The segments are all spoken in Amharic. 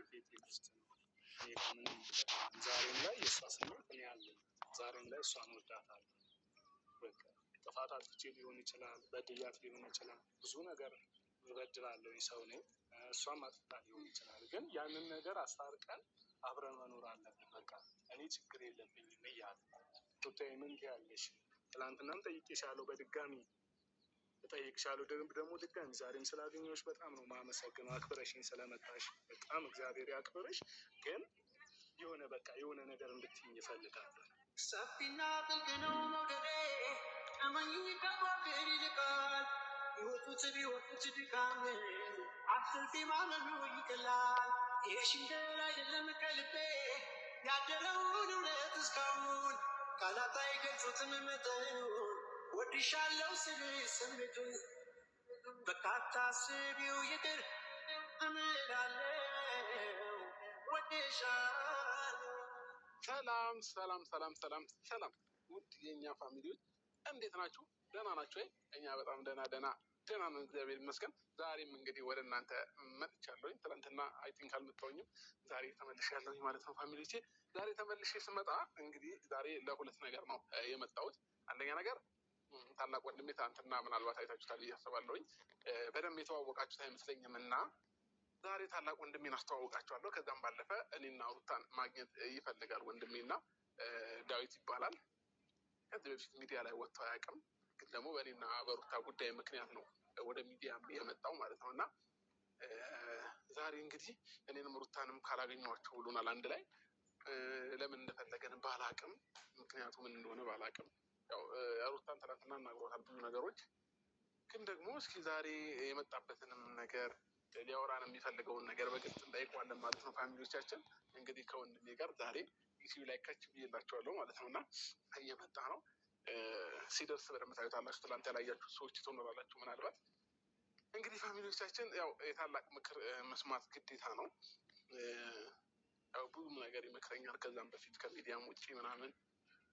ቤቴ ውስጥ ነው። ምንም ዛሬም ላይ የእሷ ስሜት እኔ አለኝ። ዛሬም ላይ እሷን እወዳታለሁ። በቃ ጥፋት አጥፍቼ ሊሆን ይችላል፣ በድያት ሊሆን ይችላል፣ ብዙ ነገር እበድላለሁ ሰው ነኝ። እሷም አጥፍታ ሊሆን ይችላል። ግን ያንን ነገር አስታርቀን አብረን መኖር አለብን። በቃ እኔ ችግር የለብኝም እያለ ሩታዬ ምን ትያለሽ? ትላንትናም ጠይቄሻለሁ፣ በድጋሚ እጠይቅሻለሁ። ደግሞ ድጋሚ ዛሬም ስላገኘሁሽ በጣም ነው የማመሰግነው። አክብረሽኝ ስለመጣሽ በጣም እግዚአብሔር ያክብርሽ። ግን የሆነ ነገር እንድትይኝ እፈልጋለሁ። ሰፊና ጥልቅ ነው መውደዴ፣ እመኚ ከሞገድ ይልቃል። ሕይወቱት ድካም አትልፊ ማመኑ ይቀላል። የሽንገላ አይደለም ከልቤ ያደረውን እውነት እስካሁን ቃላት አይገልጹትም መጠኑን። ወድሻለሁ ስልሽ ስሜቱን በቃ አታስቢው ይቅር እምላለሁ። ወድሻለሁ። ሰላም ውድ የእኛ ፋሚሊዎች እንዴት ናችሁ? ደህና ናችሁ ወይ? እኛ በጣም ደህና ነው፣ እግዚአብሔር ይመስገን። ዛሬም እንግዲህ ወደ እናንተ መጥቻለሁኝ። ትናንትና አይ ቲንክ አልመጣሁኝም፣ ዛሬ ተመልሻለሁኝ ማለት ነው ፋሚሊዎቼ። ዛሬ ተመልሼ ስመጣ እንግዲህ ዛሬ ለሁለት ነገር ነው የመጣሁት። አንደኛ ነገር ታላቅ ወንድሜ ትናንትና ምናልባት አይታችሁታል ብዬ አስባለሁኝ። በደንብ የተዋወቃችሁት አይመስለኝም እና ዛሬ ታላቅ ወንድሜን አስተዋውቃችኋለሁ። ከዛም ባለፈ እኔና ሩታን ማግኘት ይፈልጋል ወንድሜና ዳዊት ይባላል። ከዚህ በፊት ሚዲያ ላይ ወጥቶ አያውቅም፣ ግን ደግሞ በእኔና በሩታ ጉዳይ ምክንያት ነው ወደ ሚዲያ የመጣው ማለት ነው። እና ዛሬ እንግዲህ እኔንም ሩታንም ካላገኘኋቸው ብሎናል አንድ ላይ። ለምን እንደፈለገን ባላቅም፣ ምክንያቱ ምን እንደሆነ ባላቅም፣ ያው ሩታን ትናንትና እናግሮታል ብዙ ነገሮች። ግን ደግሞ እስኪ ዛሬ የመጣበትንም ነገር ሊያወራን የሚፈልገውን ነገር በግልጽ እንጠይቀዋለን ማለት ነው። ፋሚሊዎቻችን እንግዲህ ከወንድሜ ጋር ዛሬ ዩቲዩብ ላይ ከች ብዬላቸዋለሁ ማለት ነው። እና እየመጣ ነው፣ ሲደርስ በደንብ ታዩታላችሁ። ትላንት ያላያችሁ ሰዎች ትኖራላችሁ ምናልባት። እንግዲህ ፋሚሊዎቻችን ያው የታላቅ ምክር መስማት ግዴታ ነው። ያው ብዙ ነገር ይመክረኛል፣ ከዛም በፊት ከሚዲያም ውጭ ምናምን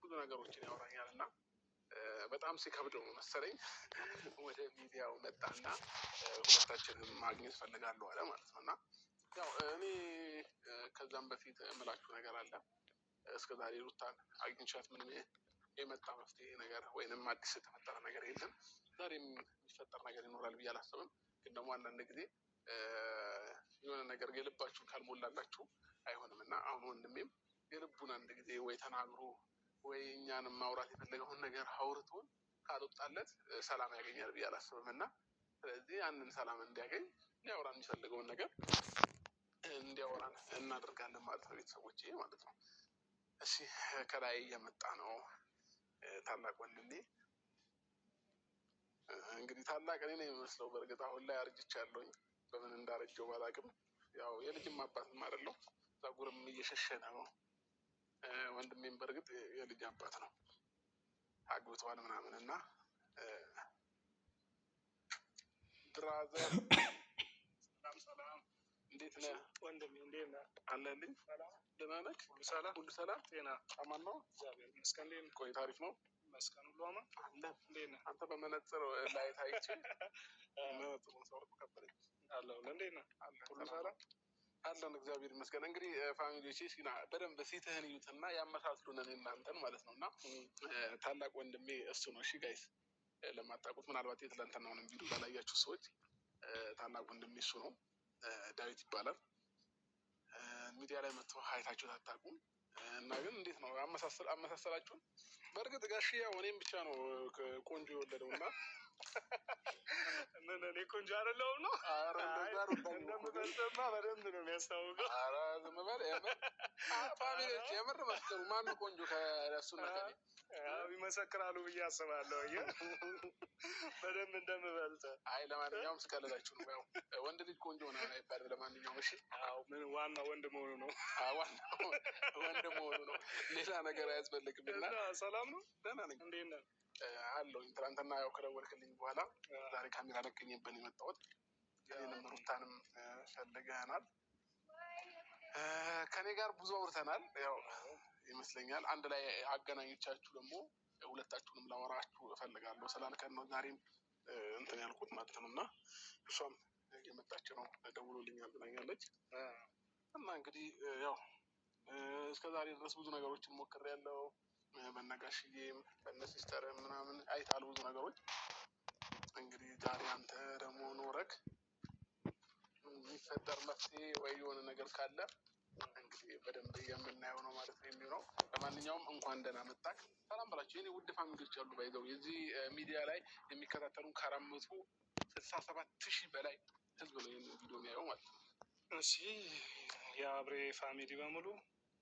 ብዙ ነገሮችን ያወራኛል እና በጣም ሲከብደው ነው መሰለኝ ወደ ሚዲያው መጣና ሁለታችንን ማግኘት ፈልጋለሁ አለ ማለት ነው። እና ያው እኔ ከዛም በፊት የምላችሁ ነገር አለ። እስከ ዛሬ ሩታን አግኝቻት ምንም የመጣ መፍትሄ ነገር ወይንም አዲስ የተፈጠረ ነገር የለም። ዛሬም የሚፈጠር ነገር ይኖራል ብዬ አላስብም። ግን ደግሞ አንዳንድ ጊዜ የሆነ ነገር የልባችሁን ካልሞላላችሁ አይሆንም እና አሁን ወንድሜም የልቡን አንድ ጊዜ ወይ ተናግሮ ወይ እኛንም ማውራት የፈለገውን ነገር አውርቶን ካልወጣለት ሰላም ያገኛል ብዬ አላስብም። እና ስለዚህ ያንን ሰላም እንዲያገኝ ሊያወራን የሚፈልገውን ነገር እንዲያወራን እናደርጋለን ማለት ነው፣ ቤተሰቦቼ ማለት ነው። እሺ ከላይ እየመጣ ነው ታላቅ ወንድሜ። እንግዲህ ታላቅ እኔ ነው የሚመስለው። በእርግጥ አሁን ላይ አርጅቻለሁኝ፣ በምን እንዳረጀው ባላውቅም ያው የልጅም አባትም አይደለሁ፣ ጸጉርም እየሸሸነ ነው። ወንድሜም በእርግጥ የልጅ አባት ነው፣ አግብተዋል ምናምን እና ብራዘር ሰላም እንዴት ነህ ወንድሜ? እንዴት ነህ? አለልኝ። ደህና ነህ? ሁሉ ሰላም ጤና አማን ነው? እግዚአብሔር ይመስገን። እንዴት ነህ? ቆይ ታሪፍ ነው መስከን ሁሉ አማን አለ። እንዴት ነህ? አንተ በመነጽር ላይ ታይቼ መነጽሩን ሰወርኩ ከበደኝ። አለሁ። እንዴት ነህ? ሁሉ ሰላም አለን፣ እግዚአብሔር ይመስገን። እንግዲህ ፋሚሊዎቼ ሲና በደንብ ፊትህን ይዩትና ያመሳስሉን እናንተን ማለት ነው። እና ታላቅ ወንድሜ እሱ ነው። እሺ ጋይስ፣ ለማታውቁት ምናልባት የትላንትናውንም ቪዲዮ ላላያችሁ ሰዎች ታላቅ ወንድሜ እሱ ነው፣ ዳዊት ይባላል። ሚዲያ ላይ መጥቶ አይታችሁት አታውቁም። እና ግን እንዴት ነው አመሳሰላችሁን? በእርግጥ ጋሽዬ ያው እኔም ብቻ ነው ቆንጆ የወለደው እና ምን እኔ ቆንጆ አይደለሁም ነው? ኧረ እንደምበልጥማ በደንብ ነው የሚያስታውቀው። ኧረ ዝም በል ፋሚሊዎች፣ የምር መስከሩ። ማነው ቆንጆ ከእሱና ከእኔ? ይመሰክራሉ ብዬ አስባለሁ። በደንብ እንደምበልጥ። አይ ለማንኛውም ስቀልላችሁ ነው። ያው ወንድ ልጅ ቆንጆ ሆነ አይባልም። ለማንኛውም እሺ፣ ምን ዋናው ወንድ መሆኑ ነው። ዋናው ወንድ መሆኑ ነው፣ ሌላ ነገር አያስፈልግም። እና ሰላም ነው? ደህና ነኝ። እንዴት ነህ? አለሁኝ። ትናንትና ያው ከደወልክልኝ በኋላ ዛሬ ካሜራ ለቀኝብን የመጣሁት። እኔንም ሩታንም ፈልገናል። ከኔ ጋር ብዙ አውርተናል ያው ይመስለኛል። አንድ ላይ አገናኞቻችሁ ደግሞ ሁለታችሁንም ላወራችሁ እፈልጋለሁ ስላልከን ነው ዛሬም እንትን ያልኩት ማለት ነው። እና እሷም እየመጣች ነው፣ ደውሎልኛል ብላኛለች። እና እንግዲህ ያው እስከዛሬ ድረስ ብዙ ነገሮችን ሞክሬያለሁ። በነጋሽዬም በነ ሲስተርም ምናምን አይተሃል ብዙ ነገሮች። እንግዲህ ዛሬ አንተ ደግሞ ኖረክ የሚፈጠር መፍትሄ ወይ የሆነ ነገር ካለ እንግዲህ በደንብ የምናየው ነው ማለት ነው የሚሆነው። ለማንኛውም እንኳን ደህና መጣክ። ሰላም በላቸው የኔ ውድ ፋሚሊዎች አሉ ባይዘው የዚህ ሚዲያ ላይ የሚከታተሉ ከ467,000 በላይ ህዝብ ነው ይህን ቪዲዮ የሚያየው ማለት ነው። እሺ የአብሬ ፋሚሊ በሙሉ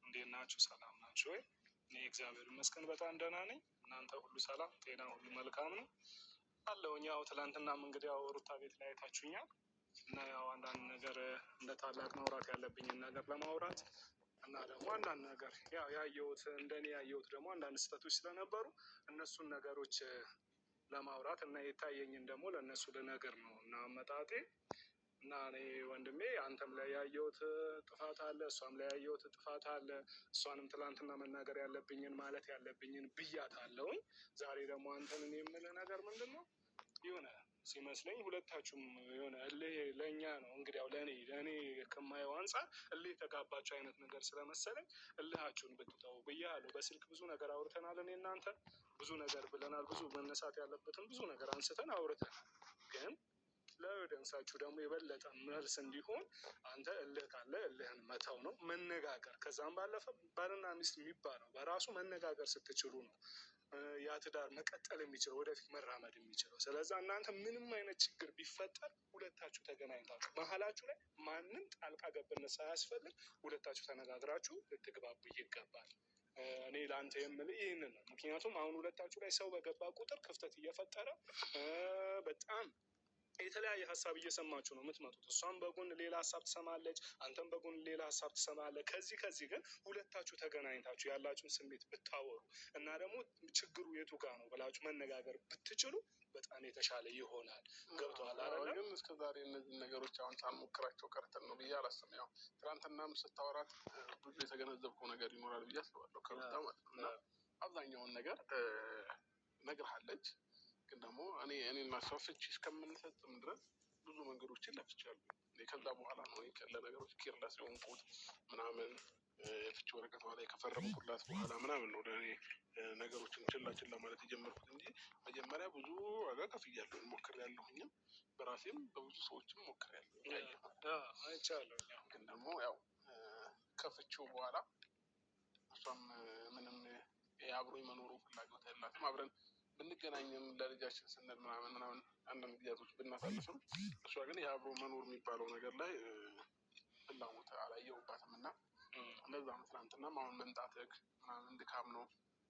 እንዴት ናችሁ? ሰላም ናችሁ ወይ? እኔ እግዚአብሔር ይመስገን በጣም ደህና ነኝ። እናንተ ሁሉ ሰላም፣ ጤና ሁሉ መልካም ነው አለውኝ። ያው ትላንትናም እንግዲህ ያው ሩታ ቤት ላይ አይታችሁኛል እና ያው አንዳንድ ነገር እንደ ታላቅ ማውራት ያለብኝን ነገር ለማውራት እና ደግሞ አንዳንድ ነገር ያው ያየሁት እንደኔ ያየሁት ደግሞ አንዳንድ ስህተቶች ስለነበሩ እነሱን ነገሮች ለማውራት እና የታየኝን ደግሞ ለእነሱ ልነግር ነው እና አመጣጤ እና እኔ ወንድሜ አንተም ላይ ያየሁት ጥፋት አለ፣ እሷም ላይ ያየሁት ጥፋት አለ። እሷንም ትላንትና መናገር ያለብኝን ማለት ያለብኝን ብያታለሁኝ። ዛሬ ደግሞ አንተን እኔ የምልህ ነገር ምንድን ነው የሆነ ሲመስለኝ ሁለታችሁም የሆነ እልህ ለእኛ ነው እንግዲህ ያው ለእኔ ከማየው አንጻር እልህ የተጋባችሁ አይነት ነገር ስለመሰለኝ እልሃችሁን ብትተው ብያለሁ። በስልክ ብዙ ነገር አውርተናል፣ እኔ እናንተ ብዙ ነገር ብለናል። ብዙ መነሳት ያለበትን ብዙ ነገር አንስተን አውርተናል። ግን ለወደንሳችሁ ደግሞ የበለጠ መልስ እንዲሆን አንተ እልህ ካለ እልህን መተው ነው መነጋገር። ከዛም ባለፈ ባልና ሚስት የሚባለው በራሱ መነጋገር ስትችሉ ነው ያ ትዳር መቀጠል የሚችለው ወደፊት መራመድ የሚችለው። ስለዚህ እናንተ ምንም አይነት ችግር ቢፈጠር ሁለታችሁ ተገናኝታችሁ መሀላችሁ ላይ ማንም ጣልቃ ገብነት ሳያስፈልግ ሁለታችሁ ተነጋግራችሁ ልትግባቡ ይገባል። እኔ ለአንተ የምልህ ይህንን ነው። ምክንያቱም አሁን ሁለታችሁ ላይ ሰው በገባ ቁጥር ክፍተት እየፈጠረ በጣም የተለያየ ሀሳብ እየሰማችሁ ነው የምትመጡት። እሷም በጎን ሌላ ሀሳብ ትሰማለች፣ አንተም በጎን ሌላ ሀሳብ ትሰማለህ። ከዚህ ግን ሁለታችሁ ተገናኝታችሁ ያላችሁን ስሜት ብታወሩ እና ደግሞ ችግሩ የቱ ጋር ነው ብላችሁ መነጋገር ብትችሉ በጣም የተሻለ ይሆናል። ገብቶሃል አይደለ? ግን እስከዛሬ እነዚህ ነገሮች አሁን ሳንሞክራቸው ቀርተን ነው ብዬ አላስብም። ያው ትናንትናም ስታወራት ብዙ የተገነዘብከው ነገር ይኖራል ብዬ አስባለሁ ከሩታ ማለት ነው። እና አብዛኛውን ነገር ነግርሃለች። ግን ደግሞ እኔና እሷ ፍቺ እስከምንፈጽም ድረስ ብዙ መንገዶችን ለፍቻለሁ። ከዛ በኋላ ነው ለነገሮች ኬርለስ የሆንኩት ምናምን ፍቺ ወረቀቷ ላይ ከፈረምኩላት በኋላ ምናምን ነው ለእኔ ነገሮችን ችላ ማለት የጀመርኩት እንጂ መጀመሪያ ብዙ ዋጋ ከፍያለሁ፣ ሞክሬያለሁኝም በራሴም በብዙ ሰዎችም ሞክሬያለሁ አይቻለሁ። ግን ደግሞ ያው ከፍቺው በኋላ እሷም ምንም የአብሮ መኖሩ ፍላጎት ያላትም አብረን ብንገናኝም ለልጃችን ስንል ምናምን አንዳንድ ጊዜያቶች ብናሳልፍም እሷ ግን የአብሮ መኖር የሚባለው ነገር ላይ ፍላጎት አላየሁባትም እና እንደዛ ነው። ትናንትናም አሁን መምጣትህ ምናምን ድካም ነው።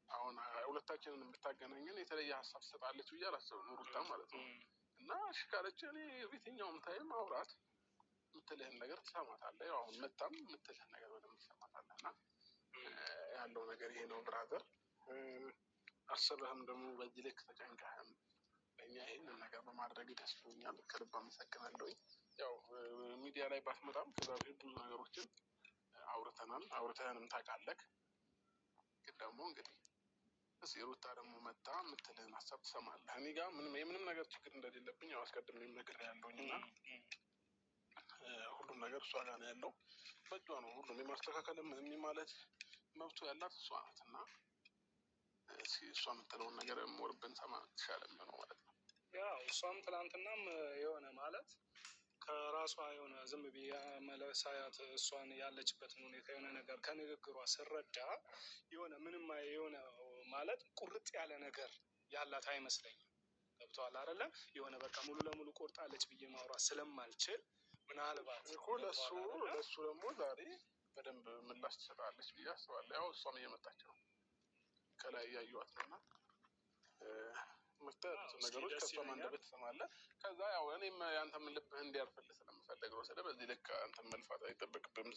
አሁን ሁለታችንን የምታገናኘን የተለየ ሀሳብ ትሰጣለች ብዬ አላስብም ሩታ ማለት ነው። እና እሺ ካለች እኔ የትኛውም ታይም አውራት የምትልህን ነገር ትሰማታለህ። ያው አሁን መጣም የምትልህን ነገር በደንብ ትሰማታለህ እና ያለው ነገር ይሄ ነው ብራዘር። አስበህም ደግሞ በዚህ ልክ ተጨንቀህም ለእኛ ይህንን ነገር በማድረግ ደስ ብሎኛል። ከልብ አመሰግናለሁኝ። ያው ሚዲያ ላይ ባትመጣም ከዛ በፊት ብዙ ነገሮችን አውርተናል፣ አውርተህንም ታውቃለህ። ግን ደግሞ እንግዲህ እስኪ ሩታ ደግሞ መጣ የምትልህን ሀሳብ ትሰማለህ። እኔ ጋር የምንም ነገር ችግር እንደሌለብኝ ያው አስቀድሜም ነግሬሃለሁኝ እና ሁሉም ነገር እሷ ጋር ነው ያለው። በእጇ ነው ሁሉም የማስተካከልም ምንም ማለት መብቱ ያላት እሷ ናት እና እሷ የምትለውን ነገር ሞር ብንሰማ የተሻለ የሚሆነው ማለት ነው። ያው እሷም ትላንትናም የሆነ ማለት ከራሷ የሆነ ዝም ብዬ ሳያት እሷን ያለችበትን ሁኔታ የሆነ ነገር ከንግግሯ ስረዳ የሆነ ምንም የሆነ ማለት ቁርጥ ያለ ነገር ያላት አይመስለኝም። ገብቶሃል አይደለ? የሆነ በቃ ሙሉ ለሙሉ ቆርጣለች ብዬ ማውራት ስለማልችል ምናልባት እኮ ለሱ ደግሞ ዛሬ በደንብ ምላሽ ትሰጣለች ብዬ አስባለሁ። ያው እሷም እየመጣች ነው፣ ከላይ እያየኋት ነው እና የምታያቸው ነገሮች ከእሷም አንደበት ትሰማለህ። ከዛ ያው እኔም ያንተም ልብህ እንዲያርፍልህ ስለምፈልግ ነው። በዚህ ልክ አንተም መልፋት አይጠበቅብህም።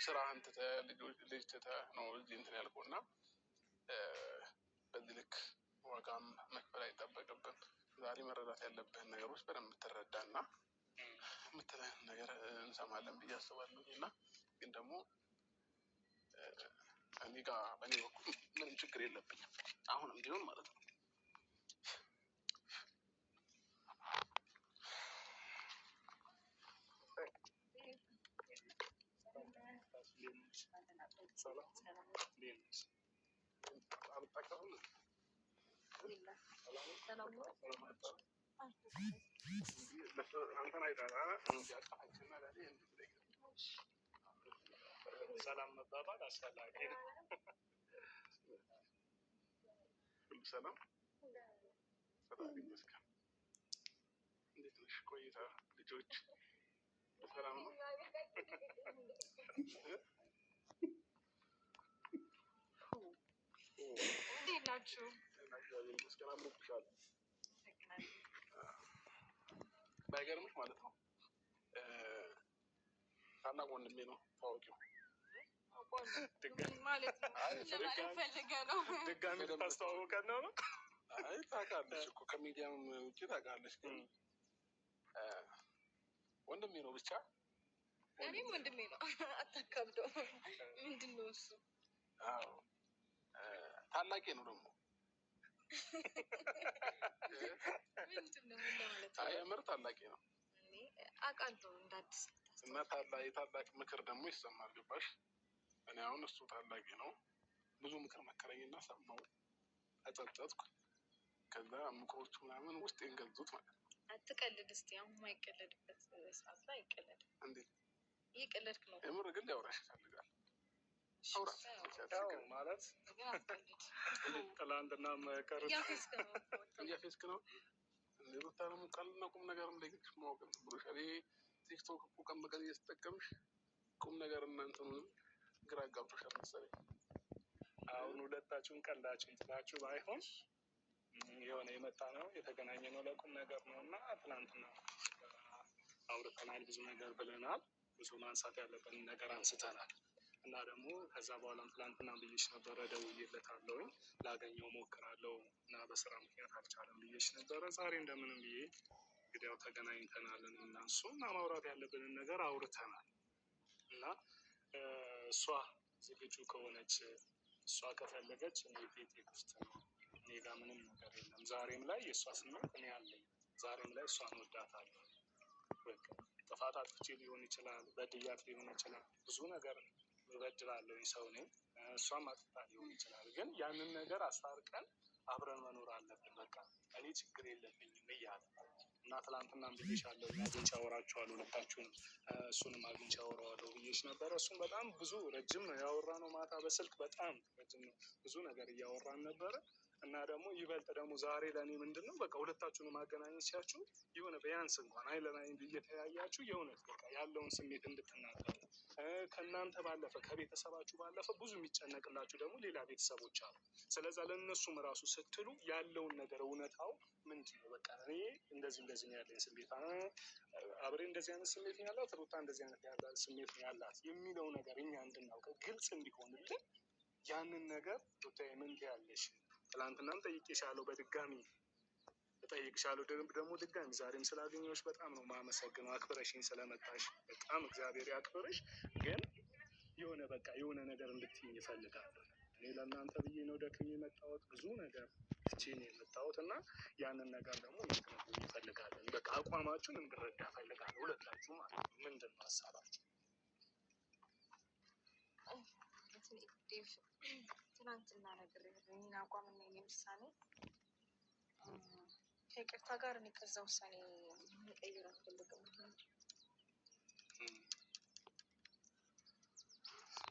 ስራህን ትተህ ልጅ ትተህ ነው እዚህ እንትን ያልኩህ እና በዚህ ልክ ዋጋም መክፈል አይጠበቅብህም። ዛሬ መረዳት ያለብህን ነገሮች በደንብ ትረዳ እና የምትለህን ነገር እንሰማለን ብዬ አስባለሁ። እና ግን ደግሞ እኔ ጋር በእኔ በኩል ምንም ችግር የለብኝም አሁንም ቢሆን ማለት ነው። ሰላም እንዴት ነሽ? አልጠቀምም አንተን አይደል ሰላም መባባል አስፈላጊ ነው። ሁሉ ሰላም ፈጣሪ ይመስገን። እንዴት ነሽ? ቆይታ ልጆች ሰላም ነው? እንዴት ናችሁ? ይመስገን አምሮብሻል። ባይገርምሽ ማለት ነው ታላቅ ወንድሜ ነው ታዋቂው። ማለት ነው ፈልገህ ነው ድጋሚ ታስተዋውቀን ነው? አይ ታውቃለች እኮ ከሚዲያም ውጭ ታውቃለች። ግን ወንድሜ ነው ብቻ። እኔም ወንድሜ ነው። አታካብደው። ምንድን ነው እሱ? አዎ ታላቄ ነው ደግሞ። ምንድን ነው ማለት ነው? አይ እምር ታላቄ ነው። እኔ አውቃለሁ እንዳዲስ እና የታላቅ ምክር ደግሞ ይሰማል። ገባሽ? እኔ አሁን እሱ ታላቂ ነው። ብዙ ምክር መከረኝና ሰማሁ፣ ተጸጸትኩ። ከዛ ምክሮቹ ምናምን ውስጥ የንገዙት ማለት ነው። አትቀልድ እስኪ። አሁን የማይቀለድበት ሰዓት ላይ አይቀለድም። እንዴት እየቀለድክ ነው? የምር ግን ሊያወራሽ ይፈልጋል። ማለት ትላንትና መቀር እያፌስክ ነው። ሩታ ደግሞ ቀልና ቁም ነገር እንደግሽ ማወቅ ብሎሻል። ይሄ ቲክቶክ እኮ ቀን በቀን እየተጠቀምሽ ቁም ነገር እናንተንም ግራ አጋብቶሻል መሰለኝ። አሁን ሁለታችሁን ቀልዳችሁን ትላችሁ ባይሆን የሆነ የመጣ ነው የተገናኘ ነው ለቁም ነገር ነው እና ትናንትና አውርተናል፣ ብዙ ነገር ብለናል፣ ብዙ ማንሳት ያለብንን ነገር አንስተናል እና ደግሞ ከዛ በኋላም ትናንትና ብዬሽ ነበረ፣ ደውዬለታለሁኝ ላገኘው ሞክራለሁ እና በስራ ምክንያት አልቻለም ብዬሽ ነበረ። ዛሬ እንደምንም ብዬ እንግዲህ ያው ተገናኝተናል እና እሱ እና ማውራት ያለብንን ነገር አውርተናል እና እሷ ዝግጁ ከሆነች እሷ ከፈለገች እኔ ቤቴ ክፍት ነው። እኔ ጋር ምንም ነገር የለም። ዛሬም ላይ የእሷ ስሜት እኔ አለኝ። ዛሬም ላይ እሷን እወዳታለሁ። በቃ ጥፋት አጥፍቼ ሊሆን ይችላል፣ በድያት ሊሆን ይችላል፣ ብዙ ነገር እበድላለሁ ሰው ነኝ። እሷም አጥፍታ ሊሆን ይችላል። ግን ያንን ነገር አስታርቀን አብረን መኖር አለብን። በቃ እኔ ችግር የለብኝም እያለ እና ትላንትና ብዬሻለሁ፣ አግኝቼ አወራችኋለሁ ሁለታችሁንም፣ እሱንም አግኝቼ አወራዋለሁ ብዬሽ ነበረ። እሱም በጣም ብዙ ረጅም ነው ያወራነው፣ ማታ በስልክ በጣም ረጅም ነው፣ ብዙ ነገር እያወራን ነበረ እና ደግሞ ይበልጥ ደግሞ ዛሬ ለእኔ ምንድን ነው በቃ ሁለታችሁንም ማገናኘቻችሁ የሆነ ቢያንስ እንኳን አይን ለአይን እየተያያችሁ የእውነት በቃ ያለውን ስሜት እንድትናገሩ ከእናንተ ባለፈ ከቤተሰባችሁ ባለፈ ብዙ የሚጨነቅላችሁ ደግሞ ሌላ ቤተሰቦች አሉ። ስለዛ ለእነሱም ራሱ ስትሉ ያለውን ነገር እውነታው ምንድን ነው በቃ እኔ እንደዚህ ነው ያለኝ ስሜት፣ አብሬ እንደዚህ አይነት ስሜት ነው ያላት፣ ሩታ እንደዚህ አይነት ያለ ስሜት ነው ያላት የሚለው ነገር እኛ እንድናውቀው ግልጽ እንዲሆንልን ያንን ነገር ሩታዬ ምን ትያለሽ? ትላንትናም ጠይቄሻለሁ፣ በድጋሚ እጠይቅሻለሁ ደግሞ ድጋሚ ዛሬም ስላገኘሁሽ በጣም ነው የማመሰግነው። አክብረሽኝ ስለመጣሽ በጣም እግዚአብሔር ያክብርሽ። ግን የሆነ በቃ የሆነ ነገር እንድትይኝ እፈልጋለሁ። እኔ ለእናንተ ብዬ ነው ደክሜ የመጣሁት፣ ብዙ ነገር ትቼ ነው የመጣሁት እና ያንን ነገር ደግሞ እንድትነግሩኝ እፈልጋለሁ። በቃ አቋማችሁን እንድረዳ እፈልጋለሁ። ሁለታችሁ ማለት ነው። ምንድን ነው ሀሳባችሁ? ትናንትና ነገር የኔን አቋም እና የኔን ውሳኔ ከይቅርታ ጋር እኔ ከዛ ውሳኔ መቀየር አልፈልግም።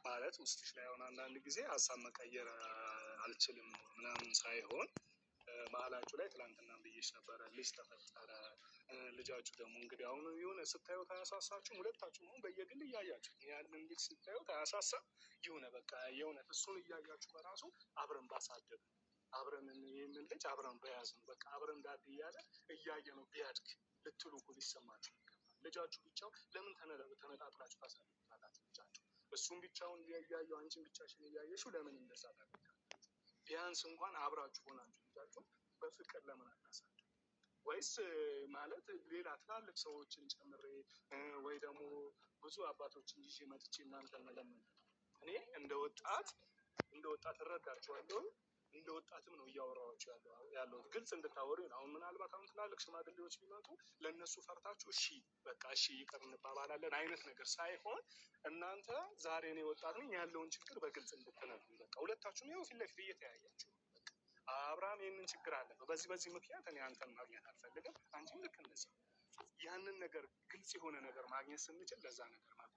ማለት ውስጥሽ ላይ አሁን አንዳንድ ጊዜ ሀሳብ መቀየር አልችልም ምናምን ሳይሆን መሀላችሁ ላይ ትላንትና ብዬሽ ነበረ ልጅ ተፈጠረ። ልጃችሁ ደግሞ እንግዲህ አሁን የሆነ ስታዩት አያሳሳችሁም? ሁለታችሁም አሁን በየግል እያያችሁ ያንን ልጅ ስታዩት አያሳሳም? የሆነ በቃ የእውነት እሱን እያያችሁ በራሱ አብረን ባሳደግ አብረን ይህንን ልጅ አብረን በያዝን በቃ አብረን እንዳድ እያለ እያየ ነው ቢያድግ ልትሉ እኮ ሊሰማችሁ ይገባል። ልጃችሁ ብቻው ለምን ተነጣጥላችሁ ታሳድጉታላችሁ? ልጃችሁ እሱን ብቻውን እያየው አንቺን ብቻሽን እያየሽው ለምን እንደዛ ታደርጋላችሁ? ቢያንስ እንኳን አብራችሁ ሆናችሁ ልጃችሁ በፍቅር ለምን አታሳድጉ? ወይስ ማለት ሌላ ትላልቅ ሰዎችን ጨምሬ ወይ ደግሞ ብዙ አባቶችን ይዤ መጥቼ እናንተ መለመን? እኔ እንደ ወጣት እረዳችኋለሁ። እንደ ወጣትም ነው እያወራኋችሁ ያለሁት ግልጽ እንድታወሩ ነው። አሁን ምናልባት አሁን ትላልቅ ሽማግሌዎች ቢመጡ ለእነሱ ፈርታችሁ እሺ በቃ እሺ ይቅር እንባባላለን አይነት ነገር ሳይሆን እናንተ ዛሬ እኔ ወጣት ነኝ ያለውን ችግር በግልጽ እንድትነግሩኝ በቃ ሁለታችሁም ይኸው ፊት ለፊት እየተያያችሁ በቃ አብርሃም ይህንን ችግር አለበት በዚህ ምክንያት እኔ አንተን ማግኘት አልፈልግም፣ አንቺም ልክ እንደዚህ ያንን ነገር ግልጽ የሆነ ነገር ማግኘት ስንችል ለዛ ነገር ማለት